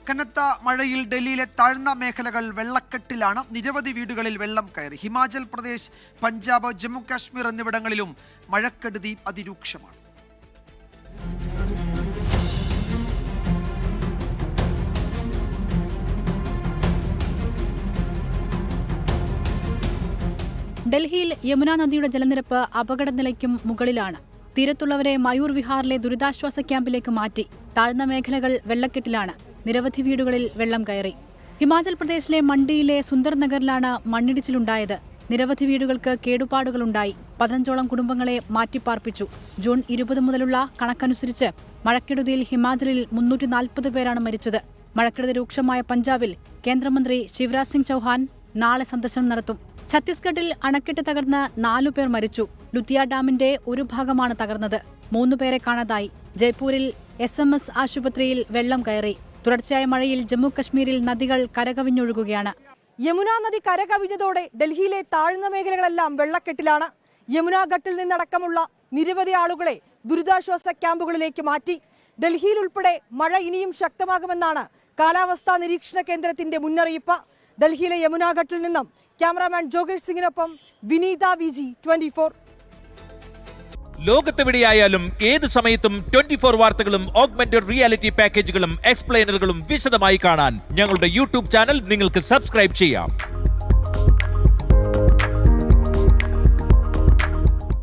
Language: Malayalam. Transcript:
കനത്ത മഴയിൽ ഡൽഹിയിലെ താഴ്ന്ന മേഖലകൾ വെള്ളക്കെട്ടിലാണ്. നിരവധി വീടുകളിൽ വെള്ളം കയറി. ഹിമാചൽ പ്രദേശ്, പഞ്ചാബ്, ജമ്മു കാശ്മീർ എന്നിവിടങ്ങളിലും മഴക്കെടുതി അതിരൂക്ഷമാണ്. ഡൽഹിയിൽ യമുന നദിയുടെ ജലനിരപ്പ് അപകടനിലയ്ക്കും മുകളിലാണ്. തീരത്തുള്ളവരെ മയൂർ വിഹാറിലെ ദുരിതാശ്വാസ ക്യാമ്പിലേക്ക് മാറ്റി. താഴ്ന്ന മേഖലകൾ വെള്ളക്കെട്ടിലാണ്. നിരവധി വീടുകളിൽ വെള്ളം കയറി. ഹിമാചൽ പ്രദേശിലെ മണ്ഡിയിലെ സുന്ദർ നഗറിലാണ് മണ്ണിടിച്ചിലുണ്ടായത്. നിരവധി വീടുകൾക്ക് കേടുപാടുകളുണ്ടായി. 15ഓളം കുടുംബങ്ങളെ മാറ്റിപ്പാർപ്പിച്ചു. ജൂൺ 20 മുതലുള്ള കണക്കനുസരിച്ച് മഴക്കെടുതിയിൽ ഹിമാചലിൽ 340 പേരാണ് മരിച്ചത്. മഴക്കെടുതി രൂക്ഷമായ പഞ്ചാബിൽ കേന്ദ്രമന്ത്രി ശിവരാജ് സിംഗ് ചൌഹാൻ നാളെ സന്ദർശനം നടത്തും. ഛത്തീസ്ഗഡിൽ അണക്കെട്ട് തകർന്ന് 4 പേർ മരിച്ചു. ലുത്തിയ ഡാമിന്റെ ഒരു ഭാഗമാണ് തകർന്നത്. 3 പേരെ കാണാതായി. ജയ്പൂരിൽ SMS ആശുപത്രിയിൽ വെള്ളം കയറി. തുടർച്ചയായ മഴയിൽ ജമ്മു കശ്മീരിൽ നദികൾ കരകവിഞ്ഞൊഴുകുകയാണ്. യമുന നദി കരകവിഞ്ഞതോടെ ഡൽഹിയിലെ താഴ്ന്ന മേഖലകളെല്ലാം വെള്ളക്കെട്ടിലാണ്. യമുന ഘട്ടിൽ നിന്നടക്കമുള്ള നിരവധി ആളുകളെ ദുരിതാശ്വാസ ക്യാമ്പുകളിലേക്ക് മാറ്റി. ഡൽഹിയിൽ ഉൾപ്പെടെ മഴ ഇനിയും ശക്തമാകുമെന്നാണ് കാലാവസ്ഥാ നിരീക്ഷണ കേന്ദ്രത്തിന്റെ മുന്നറിയിപ്പ്. ഡൽഹിയിലെ യമുന ഘട്ടിൽ നിന്നും ക്യാമറാമാൻ ജോഗേഷ് സിംഗിനൊപ്പം വിനീത VG 24. ലോകത്തെവിടെയായാലും ഏത് സമയത്തും 24 വാർത്തകളും ഓഗ്മെന്റഡ് റിയാലിറ്റി പാക്കേജുകളും എക്സ്പ്ലെയിനറുകളും വിശദമായി കാണാൻ ഞങ്ങളുടെ യൂട്യൂബ് ചാനൽ നിങ്ങൾക്ക് സബ്സ്ക്രൈബ് ചെയ്യാം.